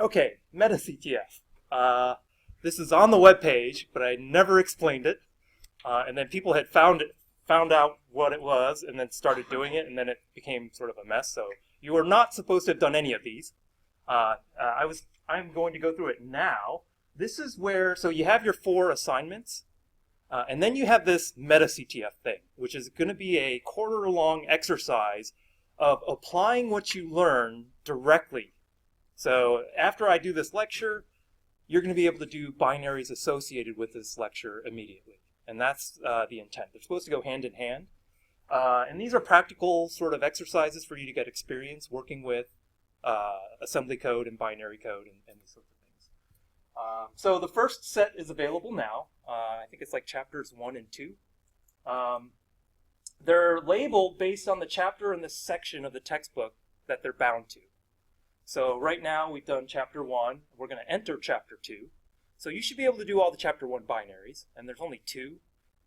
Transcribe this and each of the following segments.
Okay, MetaCTF. This is on the web page, but I never explained it. And then people had found out what it was, and then started doing it, and then it became sort of a mess. So you are not supposed to have done any of these. I'm going to go through it now. This is where, so you have your 4 assignments, and then you have this MetaCTF thing, which is going to be a quarter-long exercise of applying what you learn directly. So after I do this lecture, you're going to be able to do binaries associated with this lecture immediately. And that's the intent. They're supposed to go hand in hand. And these are practical sort of exercises for you to get experience working with assembly code and binary code and these sorts of things. So the first set is available now. I think it's like chapters 1 and 2. They're labeled based on the chapter and the section of the textbook that they're bound to. So right now we've done chapter 1. We're going to enter chapter 2. So you should be able to do all the chapter 1 binaries, and there's only 2,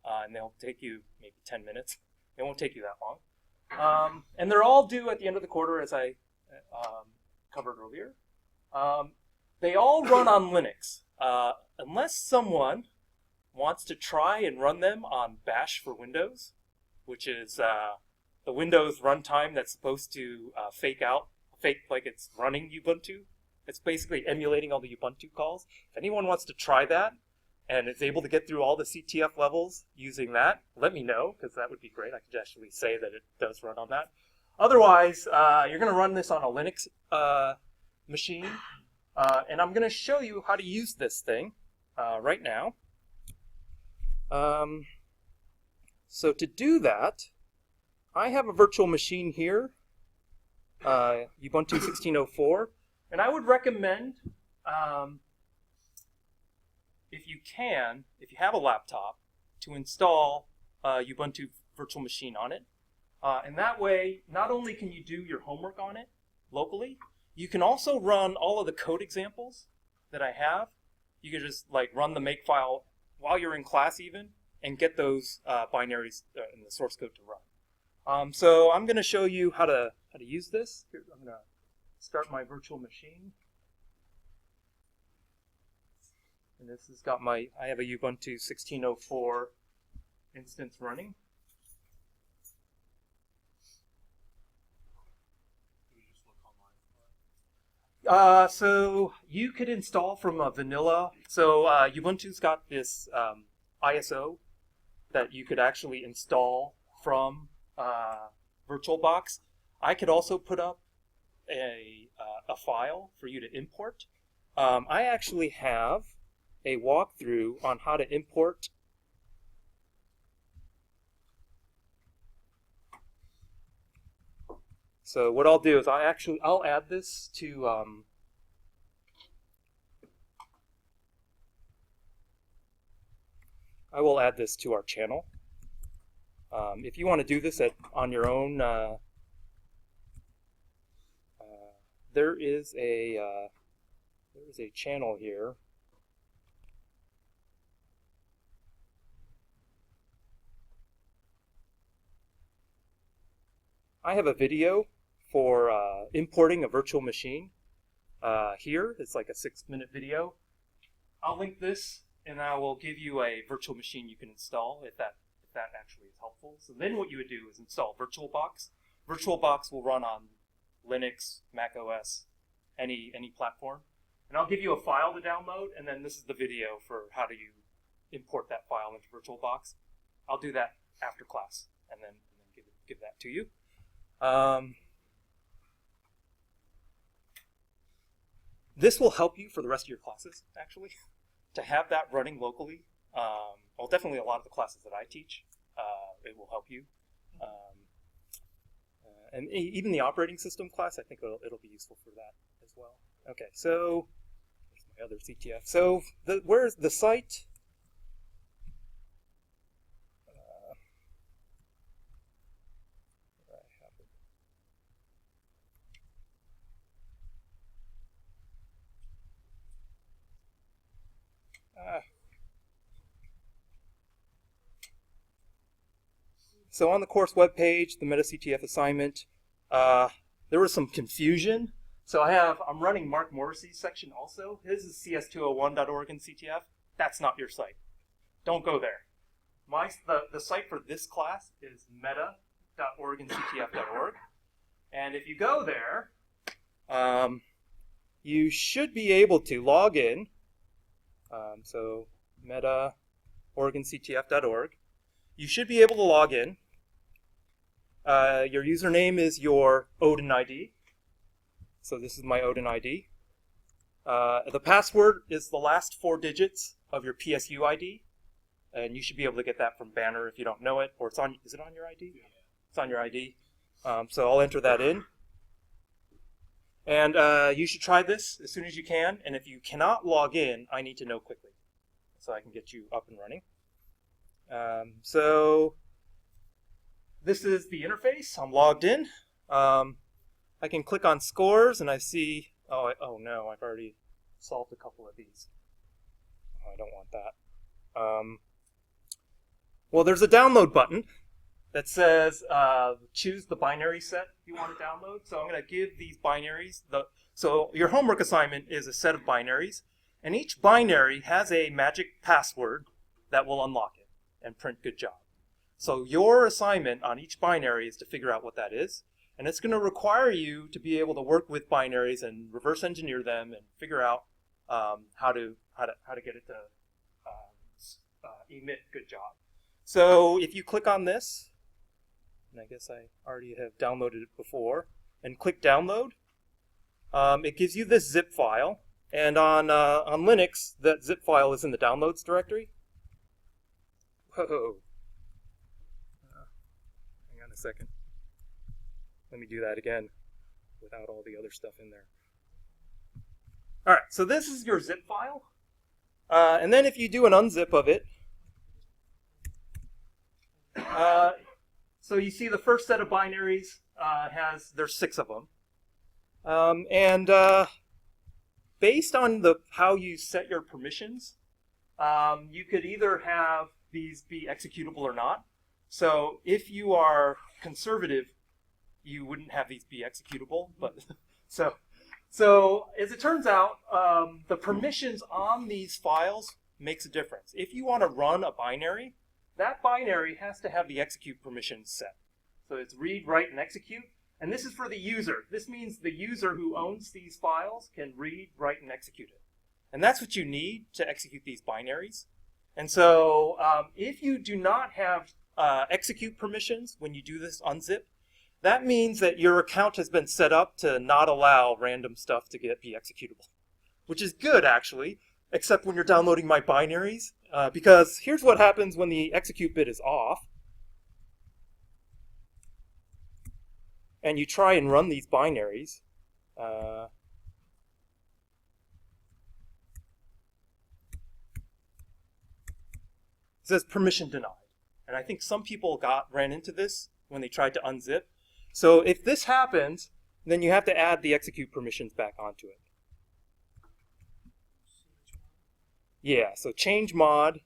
and they'll take you maybe 10 minutes. It won't take you that long. And they're all due at the end of the quarter, as I covered earlier. They all run on Linux, unless someone wants to try and run them on Bash for Windows, which is the Windows runtime that's supposed to fake like it's running Ubuntu. It's basically emulating all the Ubuntu calls. If anyone wants to try that and is able to get through all the CTF levels using that, let me know, because that would be great. I could actually say that it does run on that. Otherwise, you're going to run this on a Linux machine, and I'm going to show you how to use this thing right now. So to do that, I have a virtual machine here, Ubuntu 16.04. And I would recommend, if you have a laptop, to install a Ubuntu virtual machine on it. And that way, not only can you do your homework on it locally, you can also run all of the code examples that I have. You can just like run the makefile while you're in class even, and get those binaries in the source code to run. So I'm going to show you how to use this. Here, I'm going to start my virtual machine. And this has got I have a Ubuntu 16.04 instance running. So you could install from a vanilla. So Ubuntu's got this ISO that you could actually install from VirtualBox. I could also put up a file for you to import. I actually have a walkthrough on how to import So what I'll do is I'll add this to I will add this to our channel. If you want to do this on your own, there is a channel here. I have a video for importing a virtual machine here. It's like a 6-minute video. I'll link this, and I will give you a virtual machine you can install if that actually is helpful. So then what you would do is install VirtualBox. VirtualBox will run on Linux, Mac OS, any platform. And I'll give you a file to download, and then this is the video for how do you import that file into VirtualBox. I'll do that after class, and then give that to you. This will help you for the rest of your classes, actually, to have that running locally. Well, definitely a lot of the classes that I teach, it will help you. And even the operating system class, I think it'll be useful for that as well. Okay, so there's my other CTF. So where's the site? So on the course webpage, the MetaCTF assignment, there was some confusion. So I'm running Mark Morrissey's section also. His is CS201.org in CTF. That's not your site. Don't go there. The site for this class is meta.org and CTF.org. And if you go there, you should be able to log in. So meta.org and CTF.org. You should be able to log in. Your username is your Odin ID. So this is my Odin ID. The password is the last 4 digits of your PSU ID. And you should be able to get that from Banner if you don't know it. Or is it on your ID? Yeah. It's on your ID. So I'll enter that in. And you should try this as soon as you can. And if you cannot log in, I need to know quickly so I can get you up and running. So this is the interface. I'm logged in. I can click on scores and I see, oh no, I've already solved a couple of these. Oh, I don't want that. Well, there's a download button that says choose the binary set you want to download. So I'm going to give these binaries. So your homework assignment is a set of binaries, and each binary has a magic password that will unlock it and print good job. So your assignment on each binary is to figure out what that is, and it's going to require you to be able to work with binaries and reverse engineer them and figure out how to get it to emit good job. So if you click on this, and I guess I already have downloaded it before, and click download, it gives you this zip file. And on Linux, that zip file is in the downloads directory. Whoa. Hang on a second. Let me do that again without all the other stuff in there. All right, so this is your zip file. And then if you do an unzip of it, so you see the first set of binaries there's 6 of them. And based on how you set your permissions, you could either have these be executable or not. So if you are conservative, you wouldn't have these be executable. But so as it turns out, the permissions on these files makes a difference. If you want to run a binary, that binary has to have the execute permissions set. So it's read, write, and execute. And this is for the user. This means the user who owns these files can read, write, and execute it. And that's what you need to execute these binaries. And so if you do not have execute permissions when you do this unzip, that means that your account has been set up to not allow random stuff to be executable, which is good, actually, except when you're downloading my binaries, because here's what happens when the execute bit is off. And you try and run these binaries. It says permission denied. And I think some people ran into this when they tried to unzip. So if this happens, then you have to add the execute permissions back onto it. Yeah, so change mod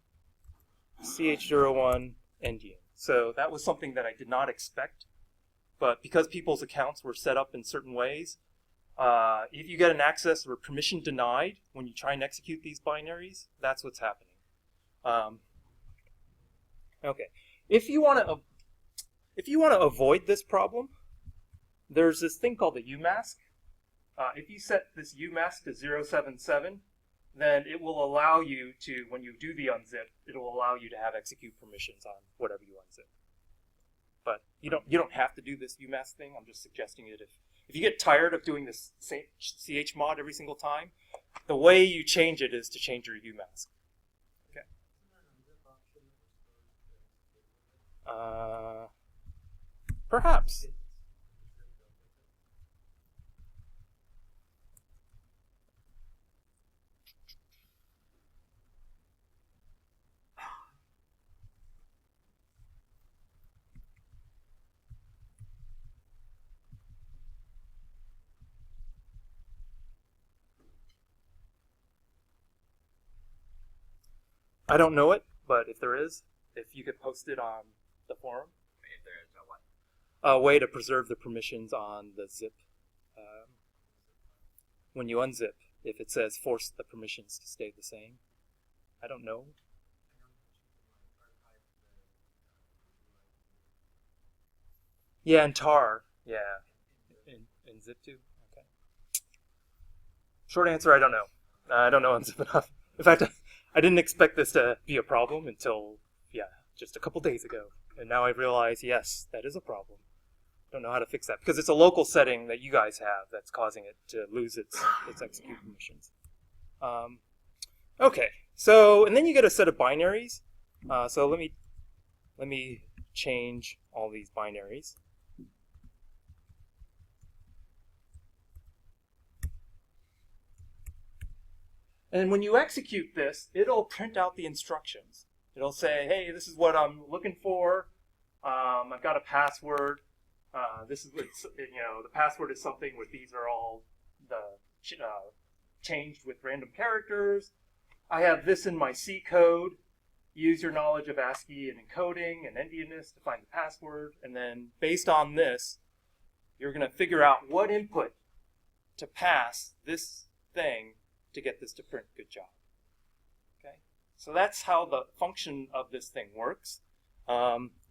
CS201 endian. So that was something that I did not expect. But because people's accounts were set up in certain ways, if you get an access or permission denied when you try and execute these binaries, that's what's happening. Okay, if you want to avoid this problem, there's this thing called the UMask. If you set this UMask to 077, then it will allow you to, when you do the unzip, it will allow you to have execute permissions on whatever you unzip. But you don't have to do this UMask thing. I'm just suggesting it. If you get tired of doing this chmod every single time, the way you change it is to change your UMask. Okay. Perhaps. I don't know it, but if there is, if you could post it on the forum. If there is a what? A way to preserve the permissions on the zip. when you unzip if it says force the permissions to stay the same? I don't know. Yeah, in tar. Yeah. In zip2? Okay. Short answer, I don't know. I don't know unzip enough. In fact, I didn't expect this to be a problem until, just a couple days ago. And now I realize, yes, that is a problem. Don't know how to fix that because it's a local setting that you guys have that's causing it to lose its execute permissions. Okay, so and then you get a set of binaries. So let me change all these binaries. And when you execute this, it'll print out the instructions. It'll say, hey, this is what I'm looking for. I've got a password. This is what, the password is something where these are all changed with random characters. I have this in my C code. Use your knowledge of ASCII and encoding and endianness to find the password. And then based on this, you're going to figure out what input to pass this thing to get this to print. Good job. Okay, so that's how the function of this thing works.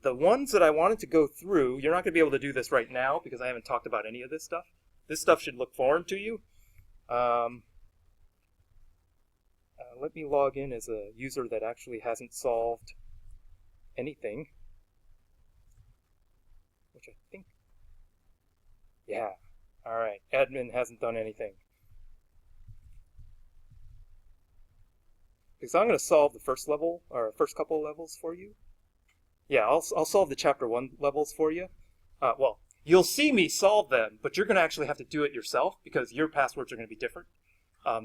The ones that I wanted to go through, you're not going to be able to do this right now because I haven't talked about any of this stuff. This stuff should look foreign to you. Let me log in as a user that actually hasn't solved anything. Which I think, yeah. All right, admin hasn't done anything. Because I'm going to solve the first level, or first couple of levels for you. Yeah, I'll solve the chapter 1 levels for you. Well, you'll see me solve them, but you're going to actually have to do it yourself because your passwords are going to be different.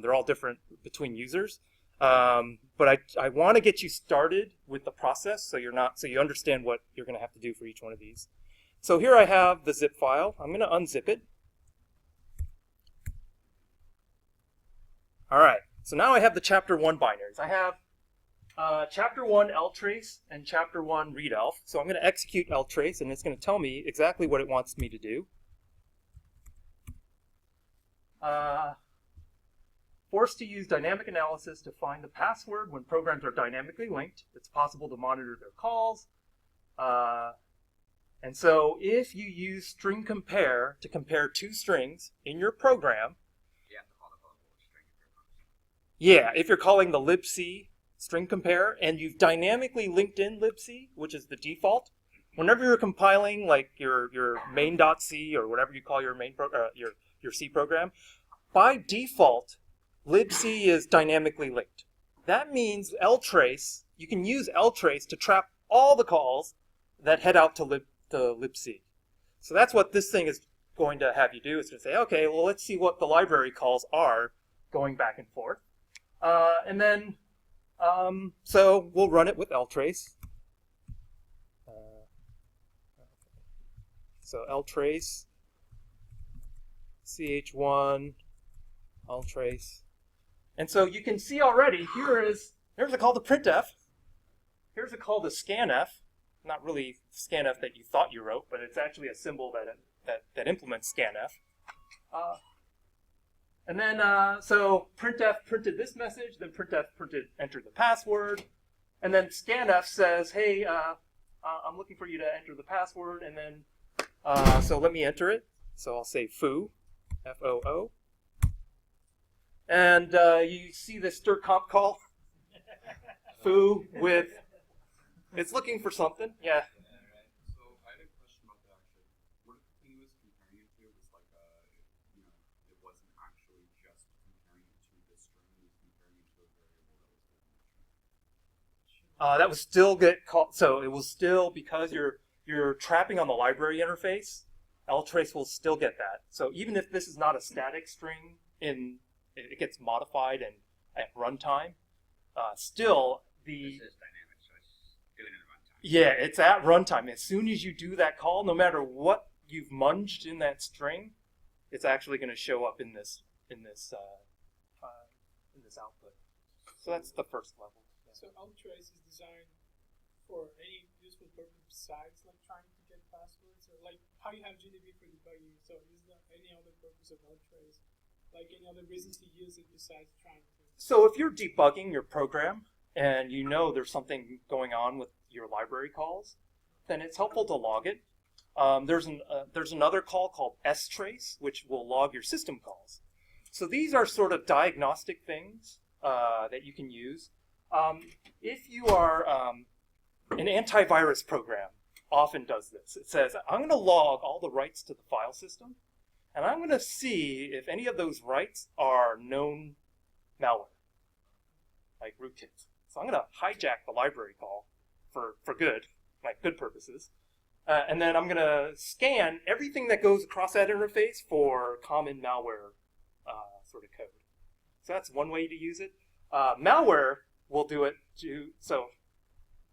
They're all different between users. But I want to get you started with the process so you understand what you're going to have to do for each one of these. So here I have the zip file. I'm going to unzip it. All right. So now I have the chapter 1 binaries. I have chapter 1 ltrace and chapter 1 readelf. So I'm going to execute ltrace, and it's going to tell me exactly what it wants me to do. Forced to use dynamic analysis to find the password when programs are dynamically linked. It's possible to monitor their calls. And so if you use string compare to compare two strings in your program, yeah, if you're calling the libc string compare and you've dynamically linked in libc, which is the default, whenever you're compiling like your main.c or whatever you call your main your C program, by default, libc is dynamically linked. That means ltrace, you can use ltrace to trap all the calls that head out to libc. So that's what this thing is going to have you do. It's going to say, okay, well, let's see what the library calls are going back and forth. And then, so we'll run it with ltrace. So ltrace, ch1, ltrace. And so you can see already, here's a call to printf. Here's a call to scanf. Not really scanf that you thought you wrote, but it's actually a symbol that implements scanf. And then, so printf printed this message, then printf printed enter the password, and then scanf says, hey, I'm looking for you to enter the password, and then, so let me enter it. So I'll say foo, F-O-O. And you see the strcomp call, foo with, it's looking for something, yeah. So I had a question about that actually. What if the thing he was comparing it to was like it wasn't actually just comparing it to the string, it was comparing it to a variable that was different? That would still get called, so it will still, because you're trapping on the library interface, ltrace will still get that. So even if this is not a static string, it gets modified and at runtime, still the... This is dynamic, so it's doing it at runtime. Yeah, it's at runtime. As soon as you do that call, no matter what you've munged in that string, it's actually going to show up in this output. So that's the first level. Yeah. So ltrace is designed for any useful purpose besides like trying to get passwords, or like how you have GDB for debugging. So is there any other purpose of ltrace like any other reasons to use it besides trying to? So if you're debugging your program and you know there's something going on with your library calls, then it's helpful to log it. There's another call called strace, which will log your system calls. So these are sort of diagnostic things that you can use. If you are an antivirus program, often does this. It says, I'm going to log all the writes to the file system, and I'm going to see if any of those writes are known malware, like rootkits. So I'm going to hijack the library call for good, like good purposes. And then I'm going to scan everything that goes across that interface for common malware sort of code. So that's one way to use it. Malware will do it too. So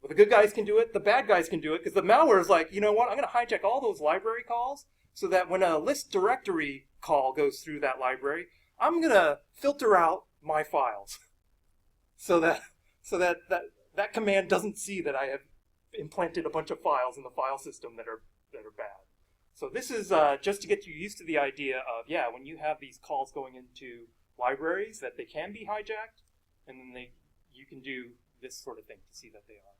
the good guys can do it, the bad guys can do it, because the malware is like, you know what, I'm going to hijack all those library calls so that when a list directory call goes through that library, I'm going to filter out my files so that command doesn't see that I have implanted a bunch of files in the file system that are bad. So this is just to get you used to the idea of, yeah, when you have these calls going into libraries, that they can be hijacked, and then you can do this sort of thing to see that they are.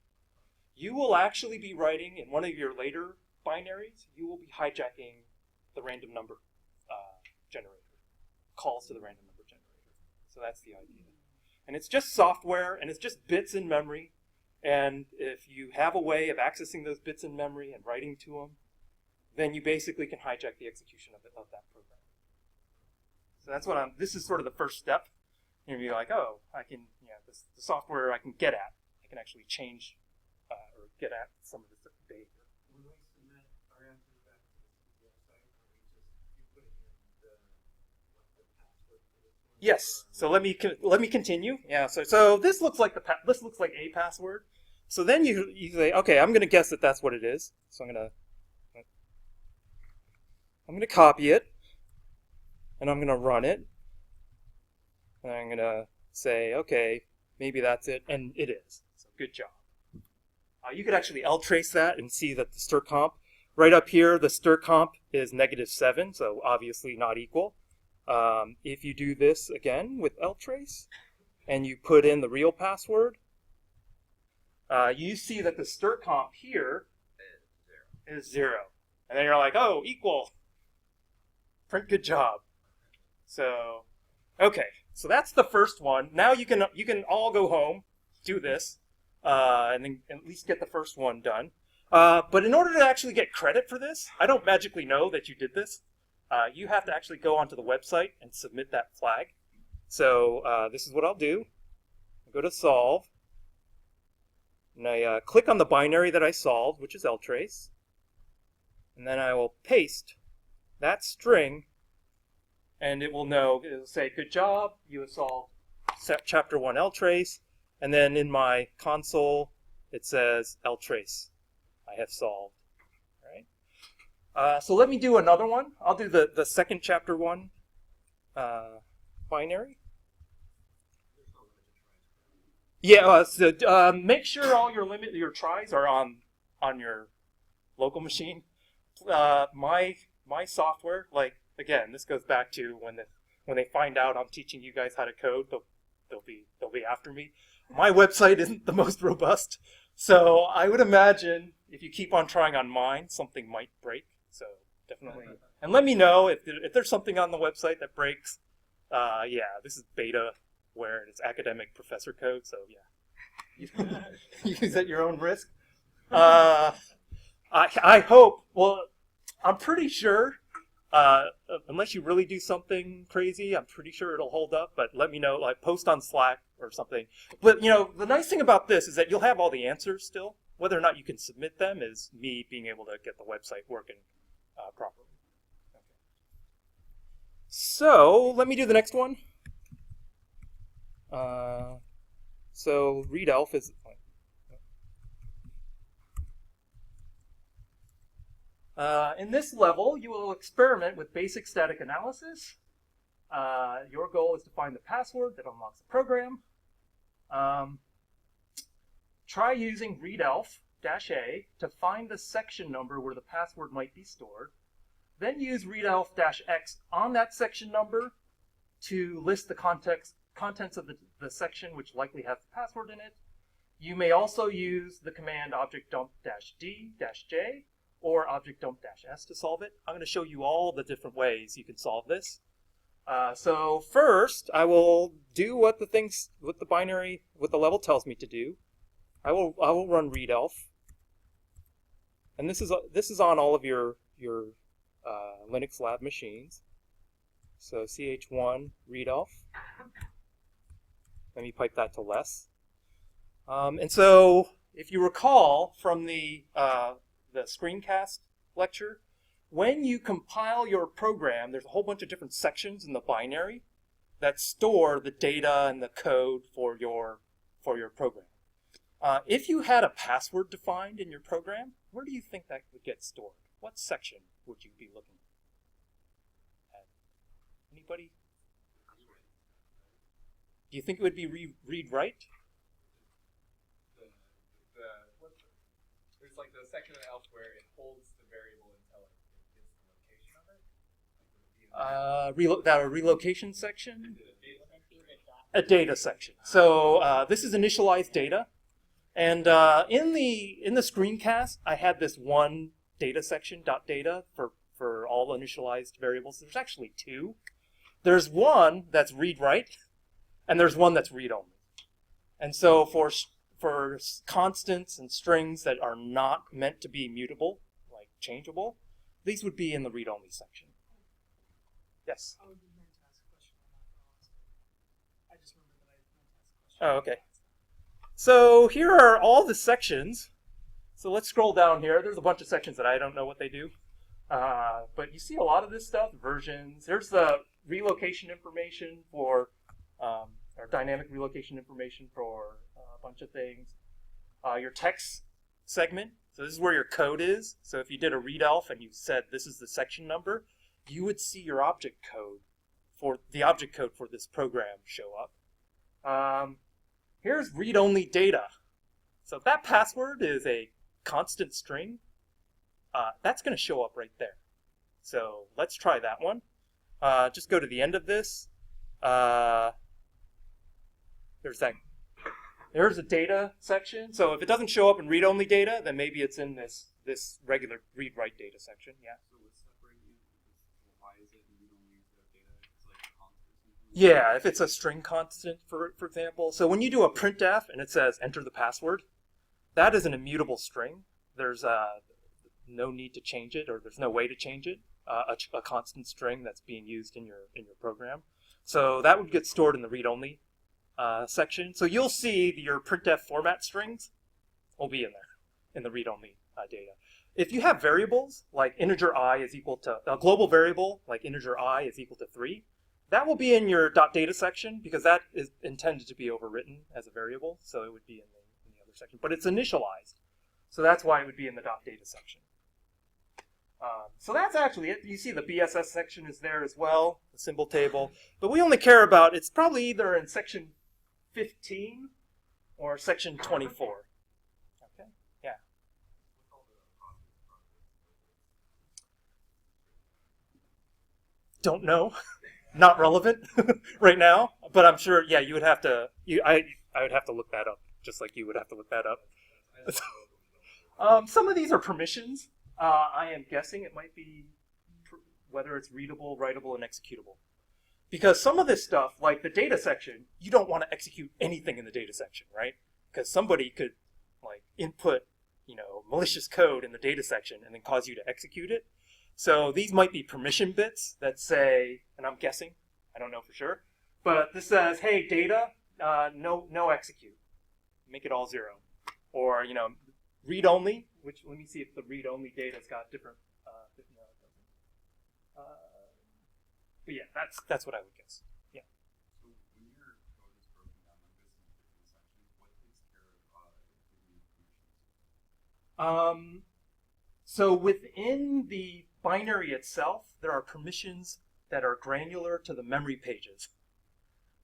You will actually be writing in one of your later binaries, you will be hijacking the random number generator, calls to the random number generator. So that's the idea. And it's just software, and it's just bits in memory. And if you have a way of accessing those bits in memory and writing to them, then you basically can hijack the execution of that program. So that's what this is sort of the first step. And you'll be like, oh, I can, the software I can get at. I can actually change or get at some of this behavior. When we submit our answers back to the website, you put in the password for this one? Yes. So let me continue. Yeah. So this looks like a password. So then you say, okay, I'm going to guess that that's what it is. So I'm going to copy it, and I'm going to run it, and I'm going to say, okay, maybe that's it, and it is. So good job. You could actually trace that and see that the strcomp, right up here, the strcomp is -7, so obviously not equal. If you do this again with trace, and you put in the real password, you see that the strcomp here is 0. And then you're like, oh, equal. Print good job. So, okay. So that's the first one. Now you can all go home, do this, and then at least get the first one done. But in order to actually get credit for this, I don't magically know that you did this. You have to actually go onto the website and submit that flag. So this is what I'll do. I go to solve, and I click on the binary that I solved, which is trace, and then I will paste that string, and it'll say, good job, you have solved chapter 1 trace, and then in my console it says trace, I have solved. So let me do another one. I'll do the second chapter 1 binary. Yeah, so make sure all your tries are on your local machine. My software, like, again, this goes back to when they find out I'm teaching you guys how to code, they'll be after me. My website isn't the most robust, so I would imagine if you keep on trying on mine, something might break. So definitely, and let me know if there's something on the website that breaks. Yeah, this is beta where it's academic professor code, so yeah, use at your own risk. I hope. Well, I'm pretty sure. Unless you really do something crazy, I'm pretty sure it'll hold up. But let me know, like post on Slack or something. But the nice thing about this is that you'll have all the answers still. Whether or not you can submit them is me being able to get the website working properly. Okay. So let me do the next one. So readelf is. In this level, you will experiment with basic static analysis. Your goal is to find the password that unlocks the program. Try using readelf-a to find the section number where the password might be stored. Then use readelf-x on that section number to list the contents of the section which likely has the password in it. You may also use the command object-dump-d-j or object-dump-s to solve it. I'm going to show you all the different ways you can solve this. So first, I will do what the level tells me to do. I will run readelf, and this is on all of your Linux lab machines. So ch1 readelf. Let me pipe that to less. And so, if you recall from the screencast lecture, when you compile your program, there's a whole bunch of different sections in the binary that store the data and the code for your program. If you had a password defined in your program, where do you think that would get stored? What section would you be looking at? Anybody? Do you think it would be read-write? There's like the section of else where it holds the variable until it gets the location of it. That a relocation section? A data section. So this is initialized data, and in the screencast, I had this one data section .data for all initialized variables. There's actually two. There's one that's read-write, and there's one that's read-only. And so for constants and strings that are not meant to be mutable, like changeable, these would be in the read-only section. Yes? I would be meant to ask a question. I just remember that I meant to ask a question. Oh, okay. So here are all the sections. So let's scroll down here. There's a bunch of sections that I don't know what they do. But you see a lot of this stuff, versions. There's the relocation information for, or dynamic relocation information for a bunch of things. Your text segment, so this is where your code is. So if you did a readelf and you said this is the section number, you would see your object code for this program show up. Here's read-only data. So if that password is a constant string, that's going to show up right there. So let's try that one. Just go to the end of this. There's a data section. So if it doesn't show up in read-only data, then maybe it's in this regular read-write data section. Yeah. So what's separating it? Why is it read-only data? It's like a constant. Yeah, if it's a string constant, for example. So when you do a printf and it says enter the password, that is an immutable string. There's no need to change it, or there's no way to change it. A constant string that's being used in your program. So that would get stored in the read-only section. So you'll see your printf format strings will be in there in the read-only data. If you have variables like integer I is equal to a global variable like integer I is equal to 3, that will be in your .data section because that is intended to be overwritten as a variable. So it would be in the other section, but it's initialized. So that's why it would be in the .data section. So that's actually it. You see the BSS section is there as well, the symbol table. But we only care about, it's probably either in section 15 or section 24. Okay? Yeah. Don't know. Not relevant right now. But I'm sure, yeah, you would have to, I would have to look that up, just like you would have to look that up. Some of these are permissions. I am guessing it might be whether it's readable, writable, and executable. Because some of this stuff, like the data section, you don't want to execute anything in the data section, right? Because somebody could like input, malicious code in the data section and then cause you to execute it. So these might be permission bits that say, and I'm guessing, I don't know for sure, but this says, hey, data, no execute. Make it all 0. Or, read only, which let me see if the read only data's got different. But yeah, that's what I would guess. Yeah. So when your code is broken down like this into different sections, what takes care of giving you permissions? So within the binary itself, there are permissions that are granular to the memory pages.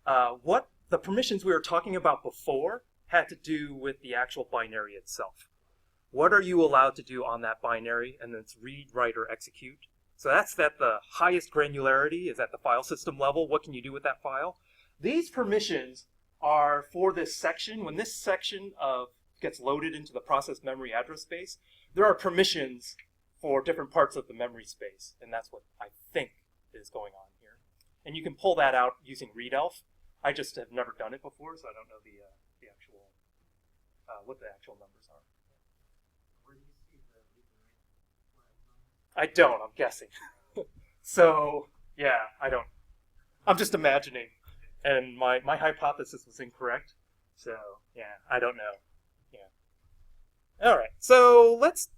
What the permissions we were talking about before had to do with the actual binary itself. What are you allowed to do on that binary? And then it's read, write, or execute. So that's at the highest granularity, is at the file system level. What can you do with that file? These permissions are for this section. When this section gets loaded into the process memory address space, there are permissions for different parts of the memory space, and that's what I think is going on here. And you can pull that out using readelf. I just have never done it before, so I don't know the actual what the actual numbers are. Where do you see the read and write flags on? I don't. I'm guessing. So yeah, I don't. I'm just imagining, and my hypothesis was incorrect. So yeah, I don't know. Yeah. All right. So let's.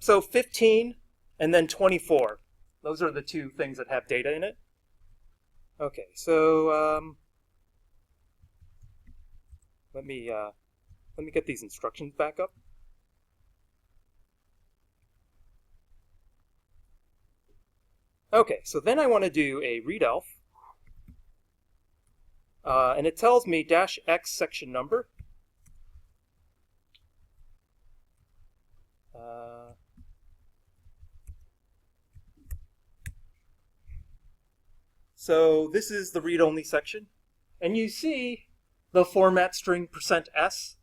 So 15 and then 24. Those are the two things that have data in it. Okay. So let me get these instructions back up. Okay, so then I want to do a readelf, and it tells me -x section number. So this is the read-only section, and you see the format string %s,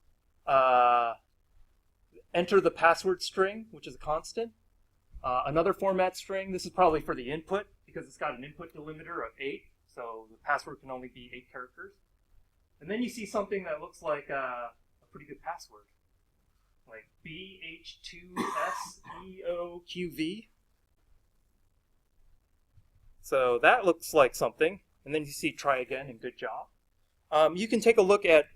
enter the password string, which is a constant. Another format string, this is probably for the input because it's got an input delimiter of 8, so the password can only be 8 characters. And then you see something that looks like a pretty good password, like BH2SEOQV. So that looks like something. And then you see try again and good job. You can take a look at,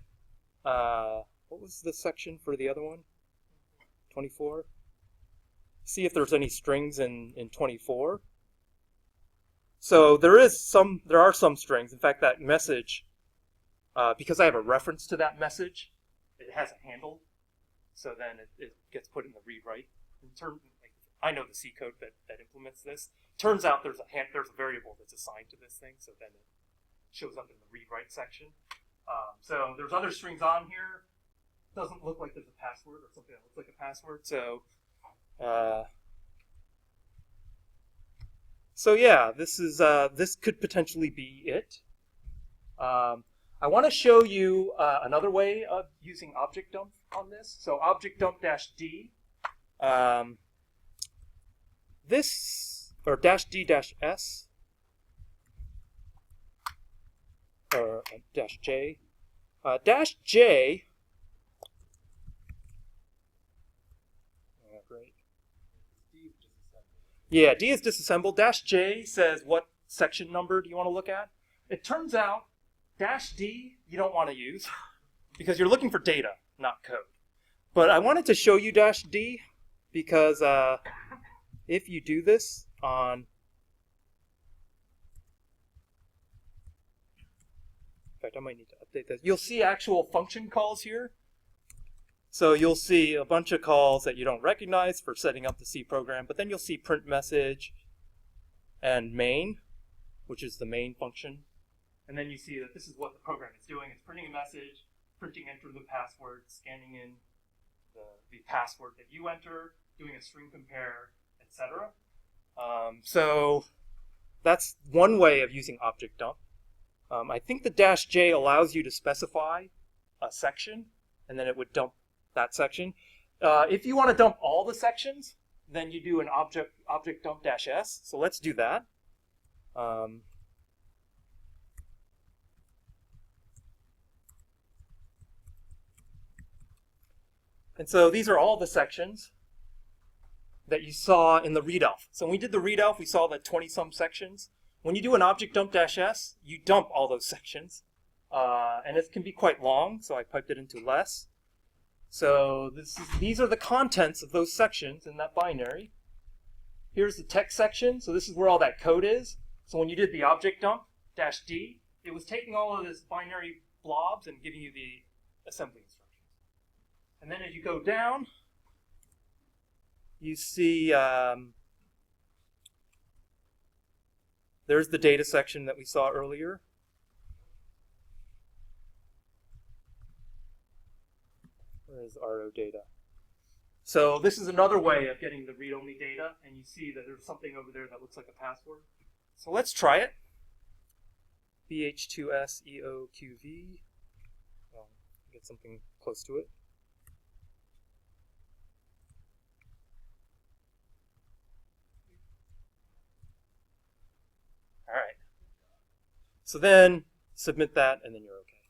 what was the section for the other one? 24. See if there's any strings in 24. So there are some strings. In fact, that message, because I have a reference to that message, it has a handle. So then it gets put in the read-write. I know the C code that implements this. Turns out there's a variable that's assigned to this thing, so then it shows up in the read-write section. So there's other strings on here. Doesn't look like there's a password or something that looks like a password. So yeah, this could potentially be it. I want to show you another way of using object dump on this. So object dump -d. This, or -d-s, or -j. -j. Great. Yeah, D is disassembled. -j says what section number do you want to look at. It turns out -d you don't want to use because you're looking for data, not code. But I wanted to show you -d because if you do this on, in fact, I might need to update this. You'll see actual function calls here. So you'll see a bunch of calls that you don't recognize for setting up the C program, but then you'll see print message and main, which is the main function. And then you see that this is what the program is doing. It's printing a message, printing enter the password, scanning in the password that you enter, doing a string compare, etc. So that's one way of using object dump. I think the -j allows you to specify a section, and then it would dump that section. If you want to dump all the sections, then you do an object dump -s. So let's do that. And so these are all the sections that you saw in the readelf. So when we did the readelf, we saw the 20-some sections. When you do an object dump -s, you dump all those sections. And it can be quite long, so I piped it into less. So these are the contents of those sections in that binary. Here's the text section, so this is where all that code is. So when you did the object dump -d, it was taking all of this binary blobs and giving you the assembly instructions. And then as you go down, you see there's the data section that we saw earlier. Where is RO data? So this is another way of getting the read-only data, and you see that there's something over there that looks like a password. So let's try it. BH2SEOQV. Well, get something close to it. All right. So then submit that, and then you're okay.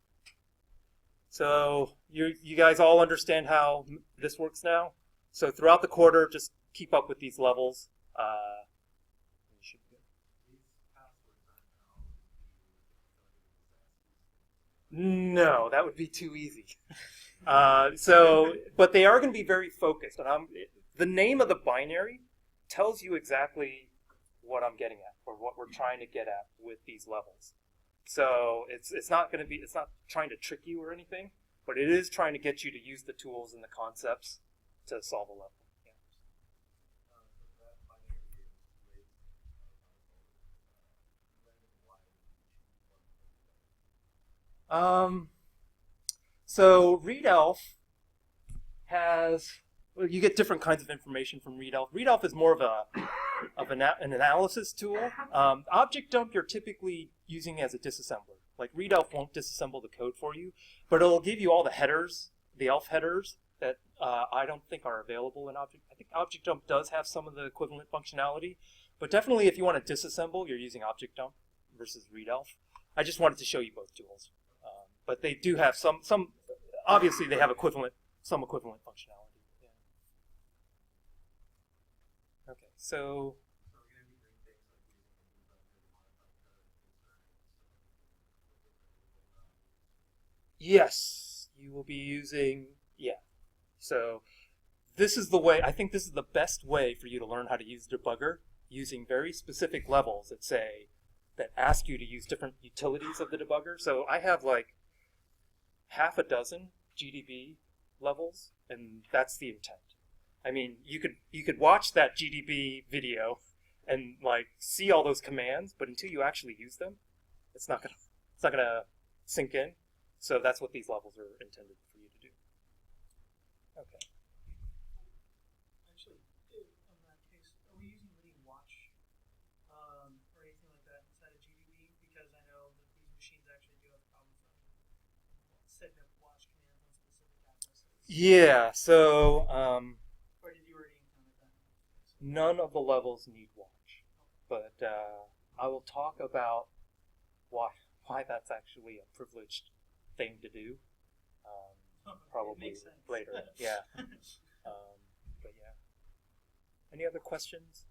So you guys all understand how this works now? So throughout the quarter, just keep up with these levels. You should be good. No, that would be too easy. But they are going to be very focused. And the name of the binary tells you exactly what I'm getting at, or what we're trying to get at with these levels. So it's not trying to trick you or anything, but it is trying to get you to use the tools and the concepts to solve a level. So readelf has, well, you get different kinds of information from readelf. Readelf is more of an analysis tool. Object dump you're typically using as a disassembler. Like readelf won't disassemble the code for you, but it'll give you all the headers, the elf headers that I don't think are available in object. I think object dump does have some of the equivalent functionality, but definitely if you want to disassemble, you're using object dump versus readelf. I just wanted to show you both tools. But they do have some obviously they have some equivalent functionality. Yeah. Okay, so yes, you will be using, yeah. So this is the way, I think this is the best way for you to learn how to use debugger, using very specific levels that ask you to use different utilities of the debugger. So I have like half a dozen GDB levels, and that's the intent. I mean, you could watch that GDB video and like see all those commands, but until you actually use them, it's not gonna sink in. So that's what these levels are intended for you to do. Okay. Actually, in that case, are we using Lean Watch or anything like that inside of GDB? Because I know that these machines actually do have problems setting up watch commands on specific addresses. Yeah. So Or did you already encounter that? none of the levels need watch, but I will talk about why that's actually a privileged thing to do. Probably later. Yeah. But yeah. Any other questions?